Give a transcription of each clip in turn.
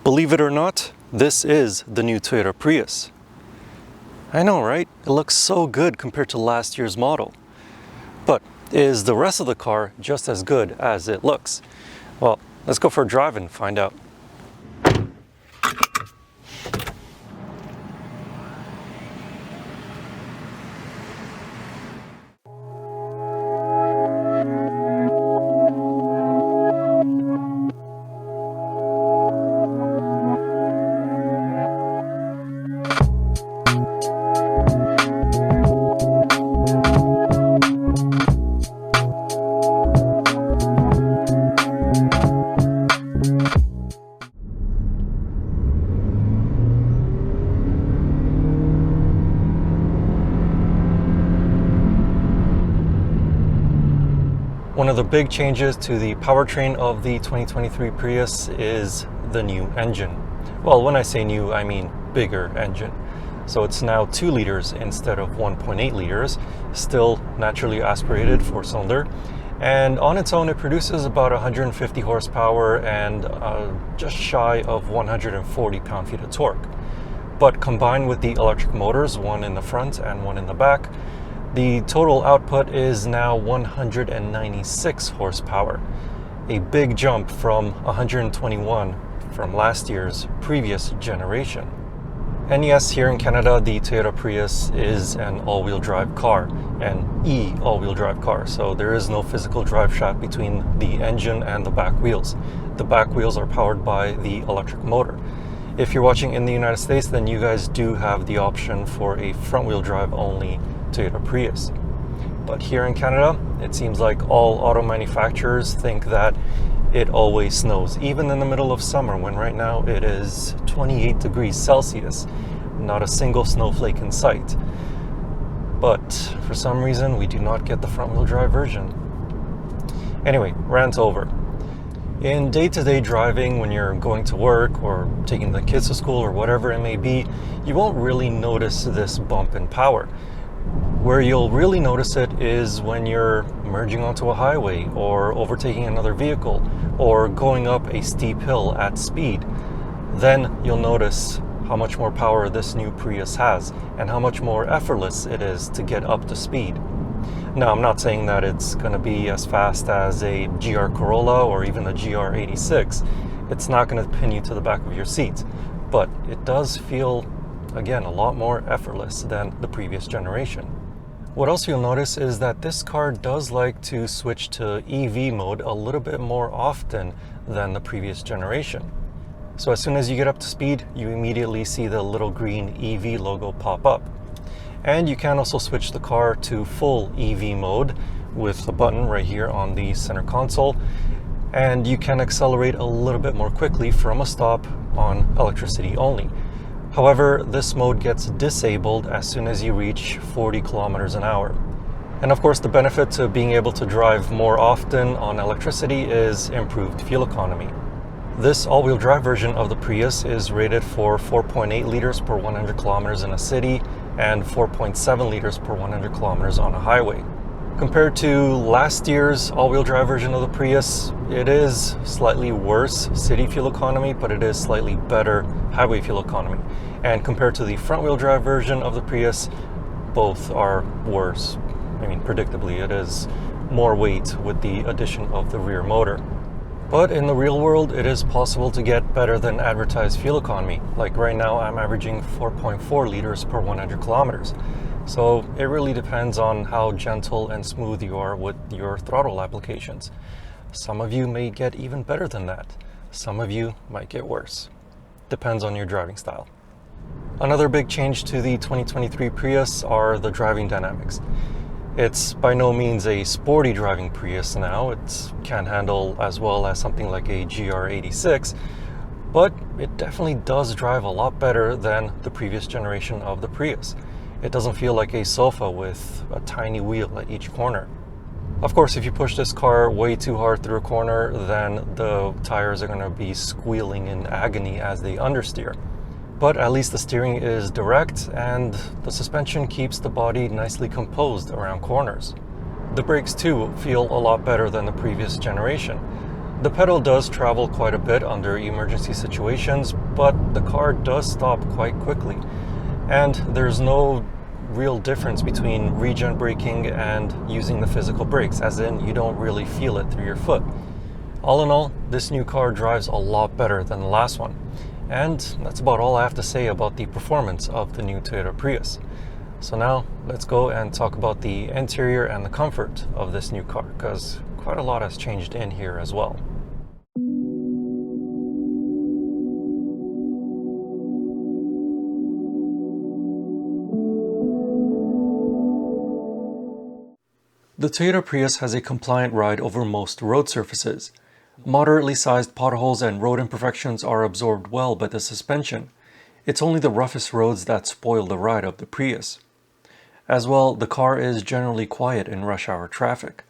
Believe it or not, this is the new Toyota Prius. I know, right? It looks so good compared to last year's model. But is the rest of the car just as good as it looks? Well, let's go for a drive and find out. One of the big changes to the powertrain of the 2023 Prius is the new engine. Well, when I say new, I mean bigger engine. So it's now 2 liters instead of 1.8 liters, still naturally aspirated 4-cylinder. And on its own, it produces about 150 horsepower and just shy of 140 pound-feet of torque. But combined with the electric motors, one in the front and one in the back, the total output is now 196 horsepower, a big jump from 121 from last year's previous generation. And yes, here in Canada, the Toyota Prius is an all-wheel drive car, an e-all-wheel drive car, so there is no physical drive shaft between the engine and the back wheels. The back wheels are powered by the electric motor. If you're watching in the United States, then you guys do have the option for a front-wheel drive only Toyota Prius. But here in Canada, it seems like all auto manufacturers think that it always snows, even in the middle of summer, when right now it is 28 degrees Celsius, not a single snowflake in sight. But for some reason, we do not get the front-wheel drive version. Anyway, rant over. In day-to-day driving, when you're going to work or taking the kids to school or whatever it may be, you won't really notice this bump in power. Where you'll really notice it is when you're merging onto a highway or overtaking another vehicle or going up a steep hill at speed. Then you'll notice how much more power this new Prius has and how much more effortless it is to get up to speed. Now, I'm not saying that it's going to be as fast as a GR Corolla or even a GR86. It's not going to pin you to the back of your seat, but it does feel, again, a lot more effortless than the previous generation. What else you'll notice is that this car does like to switch to EV mode a little bit more often than the previous generation. So as soon as you get up to speed, you immediately see the little green EV logo pop up. And you can also switch the car to full EV mode with a button right here on the center console. And you can accelerate a little bit more quickly from a stop on electricity only. However, this mode gets disabled as soon as you reach 40 kilometers an hour. And of course, the benefit to being able to drive more often on electricity is improved fuel economy. This all-wheel drive version of the Prius is rated for 4.8 liters per 100 kilometers in a city and 4.7 liters per 100 kilometers on a highway. Compared to last year's all-wheel drive version of the Prius, it is slightly worse city fuel economy, but it is slightly better highway fuel economy. And compared to the front-wheel drive version of the Prius, both are worse. I mean, predictably, it is more weight with the addition of the rear motor. But in the real world, it is possible to get better than advertised fuel economy. Like right now, I'm averaging 4.4 liters per 100 kilometers. So it really depends on how gentle and smooth you are with your throttle applications. Some of you may get even better than that. Some of you might get worse. Depends on your driving style. Another big change to the 2023 Prius are the driving dynamics. It's by no means a sporty driving Prius now. It can't handle as well as something like a GR86, but it definitely does drive a lot better than the previous generation of the Prius. It doesn't feel like a sofa with a tiny wheel at each corner. Of course, if you push this car way too hard through a corner, then the tires are going to be squealing in agony as they understeer. But at least the steering is direct and the suspension keeps the body nicely composed around corners. The brakes too feel a lot better than the previous generation. The pedal does travel quite a bit under emergency situations, but the car does stop quite quickly. And there's no real difference between regen braking and using the physical brakes, as in you don't really feel it through your foot. All in all, this new car drives a lot better than the last one. And that's about all I have to say about the performance of the new Toyota Prius. So now let's go and talk about the interior and the comfort of this new car, because quite a lot has changed in here as well. The Toyota Prius has a compliant ride over most road surfaces. Moderately sized potholes and road imperfections are absorbed well by the suspension. It's only the roughest roads that spoil the ride of the Prius. As well, the car is generally quiet in rush hour traffic.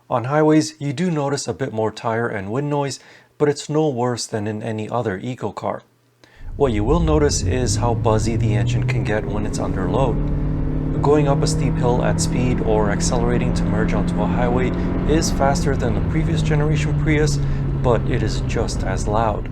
On highways, you do notice a bit more tire and wind noise, but it's no worse than in any other eco car. What you will notice is how buzzy the engine can get when it's under load. Going up a steep hill at speed or accelerating to merge onto a highway is faster than the previous generation Prius, but it is just as loud.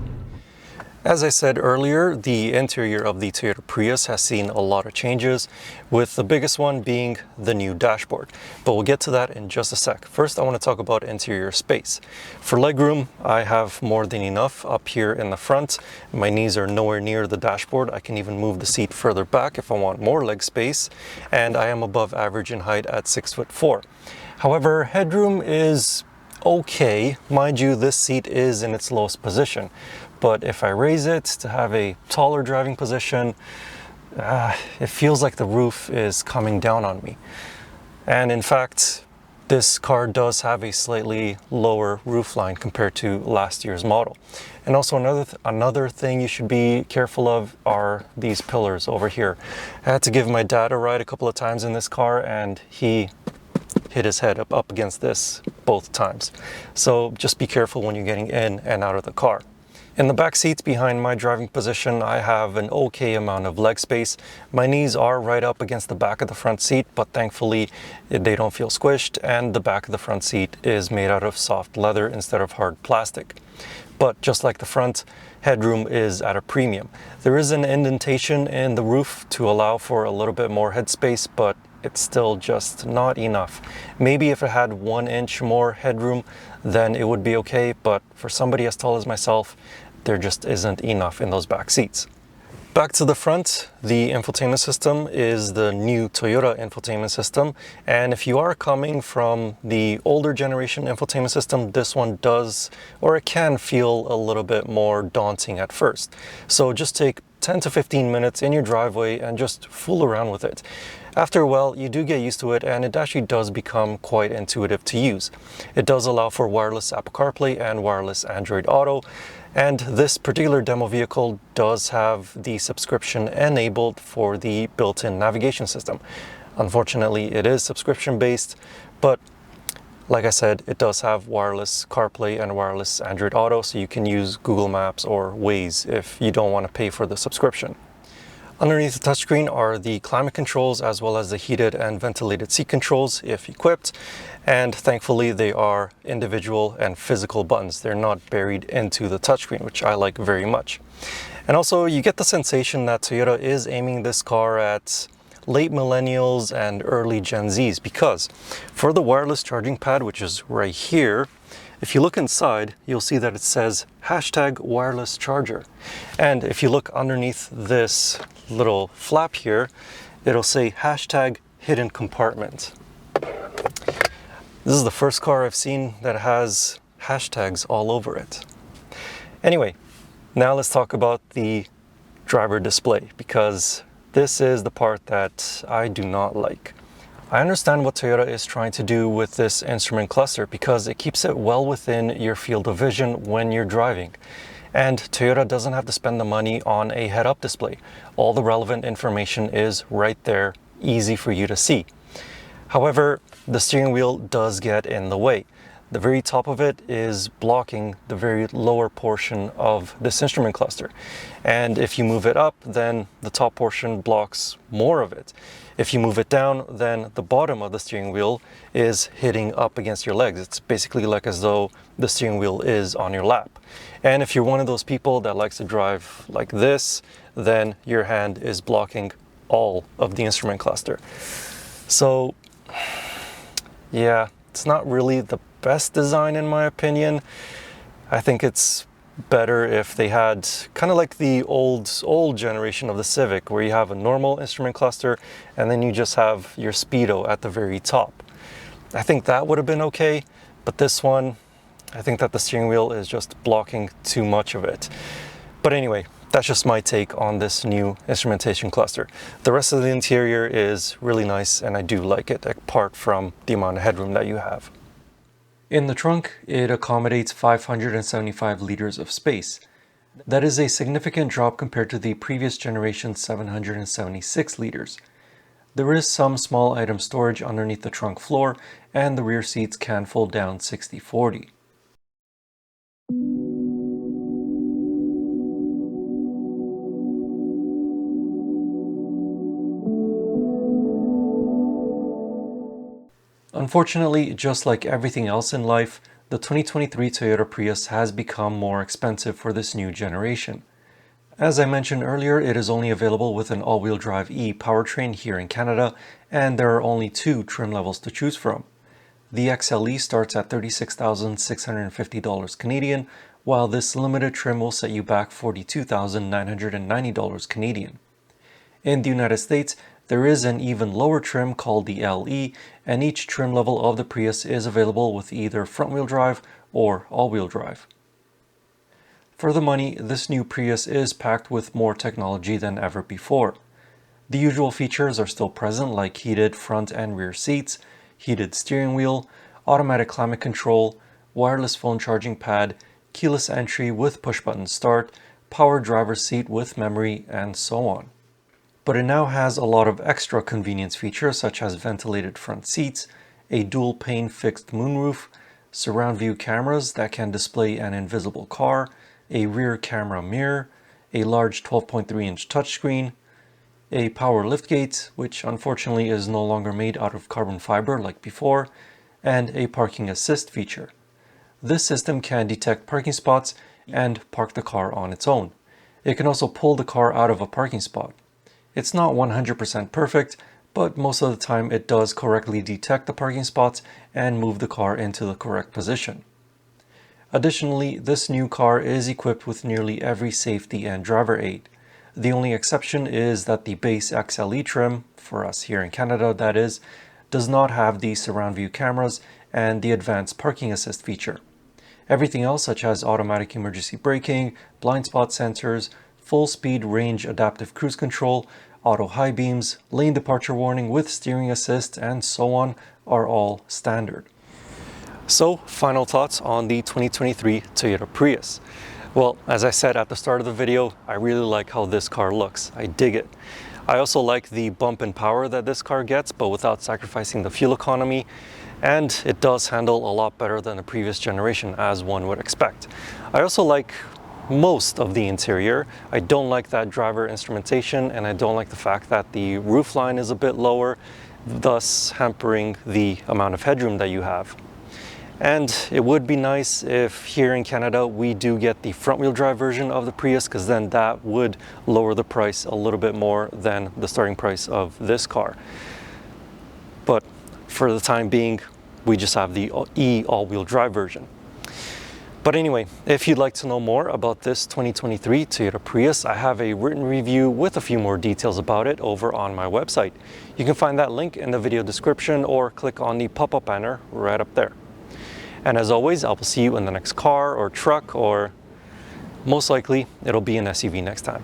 As I said earlier, the interior of the Toyota Prius has seen a lot of changes, with the biggest one being the new dashboard. But we'll get to that in just a sec. First, I want to talk about interior space. For legroom, I have more than enough up here in the front. My knees are nowhere near the dashboard. I can even move the seat further back if I want more leg space, and I am above average in height at 6'4". However, headroom is okay. Mind you, this seat is in its lowest position. But if I raise it to have a taller driving position, it feels like the roof is coming down on me. And in fact, this car does have a slightly lower roof line compared to last year's model. And also another thing you should be careful of are these pillars over here. I had to give my dad a ride a couple of times in this car, and he hit his head up against this both times. So just be careful when you're getting in and out of the car. In the back seats behind my driving position, I have an okay amount of leg space. My knees are right up against the back of the front seat, but thankfully they don't feel squished, and the back of the front seat is made out of soft leather instead of hard plastic. But just like the front, headroom is at a premium. There is an indentation in the roof to allow for a little bit more headspace, but it's still just not enough. Maybe if it had 1 inch more headroom, then it would be okay, but for somebody as tall as myself, there just isn't enough in those back seats. Back to the front, the infotainment system is the new Toyota infotainment system, and if you are coming from the older generation infotainment system, this one does, or it can feel a little bit more daunting at first. So just take 10 to 15 minutes in your driveway and just fool around with it. After a while, you do get used to it, and it actually does become quite intuitive to use. It does allow for wireless Apple CarPlay and wireless Android Auto, and this particular demo vehicle does have the subscription enabled for the built-in navigation system. Unfortunately, it is subscription-based, but like I said, it does have wireless CarPlay and wireless Android Auto, so you can use Google Maps or Waze if you don't want to pay for the subscription. Underneath the touchscreen are the climate controls as well as the heated and ventilated seat controls if equipped, and thankfully they are individual and physical buttons. They're not buried into the touchscreen, which I like very much. And also you get the sensation that Toyota is aiming this car at late millennials and early Gen Zs, because for the wireless charging pad, which is right here, if you look inside, you'll see that it says #wireless charger. And if you look underneath this little flap here, it'll say #hidden compartment. This is the first car I've seen that has hashtags all over it. Anyway, now let's talk about the driver display, because this is the part that I do not like. I understand what Toyota is trying to do with this instrument cluster, because it keeps it well within your field of vision when you're driving. And Toyota doesn't have to spend the money on a head-up display. All the relevant information is right there, easy for you to see. However, the steering wheel does get in the way. the very top of it is blocking the very lower portion of this instrument cluster. And if you move it up, then the top portion blocks more of it. If you move it down, then the bottom of the steering wheel is hitting up against your legs. It's basically like as though the steering wheel is on your lap. And if you're one of those people that likes to drive like this, then your hand is blocking all of the instrument cluster. So yeah, it's not really the best design in my opinion. I think it's better if they had kind of like the old generation of the Civic, where you have a normal instrument cluster and then you just have your speedo at the very top. I think that would have been okay, but this one, I think that the steering wheel is just blocking too much of it. But anyway, that's just my take on this new instrumentation cluster. The rest of the interior is really nice and I do like it, apart from the amount of headroom that you have. In the trunk, it accommodates 575 liters of space. That is a significant drop compared to the previous generation's 776 liters. There is some small item storage underneath the trunk floor, and the rear seats can fold down 60/40. Unfortunately, just like everything else in life, the 2023 Toyota Prius has become more expensive for this new generation. As I mentioned earlier, it is only available with an all-wheel drive E powertrain here in Canada, and there are only 2 trim levels to choose from. The XLE starts at $36,650 Canadian, while this limited trim will set you back $42,990 Canadian. In the United States, there is an even lower trim called the LE, and each trim level of the Prius is available with either front-wheel drive or all-wheel drive. For the money, this new Prius is packed with more technology than ever before. The usual features are still present, like heated front and rear seats, heated steering wheel, automatic climate control, wireless phone charging pad, keyless entry with push-button start, power driver's seat with memory, and so on. But it now has a lot of extra convenience features such as ventilated front seats, a dual pane fixed moonroof, surround view cameras that can display an invisible car, a rear camera mirror, a large 12.3-inch touchscreen, a power liftgate, which unfortunately is no longer made out of carbon fiber like before, and a parking assist feature. This system can detect parking spots and park the car on its own. It can also pull the car out of a parking spot. It's not 100% perfect, but most of the time it does correctly detect the parking spots and move the car into the correct position. Additionally, this new car is equipped with nearly every safety and driver aid. The only exception is that the base XLE trim, for us here in Canada that is, does not have the surround view cameras and the advanced parking assist feature. Everything else, such as automatic emergency braking, blind spot sensors, full speed range adaptive cruise control, auto high beams, lane departure warning with steering assist, and so on, are all standard. So, final thoughts on the 2023 Toyota Prius. Well, as I said at the start of the video, I really like how this car looks. I dig it. I also like the bump in power that this car gets, but without sacrificing the fuel economy, and it does handle a lot better than the previous generation, as one would expect. I also like most of the interior. I don't like that driver instrumentation, and I don't like the fact that the roofline is a bit lower, thus hampering the amount of headroom that you have. And it would be nice if here in Canada we do get the front-wheel drive version of the Prius, because then that would lower the price a little bit more than the starting price of this car. But for the time being, we just have the E all-wheel drive version. But anyway, if you'd like to know more about this 2023 Toyota Prius, I have a written review with a few more details about it over on my website. You can find that link in the video description or click on the pop-up banner right up there. And as always, I will see you in the next car or truck, or most likely it'll be an SUV next time.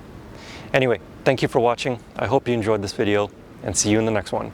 Anyway, thank you for watching. I hope you enjoyed this video, and see you in the next one.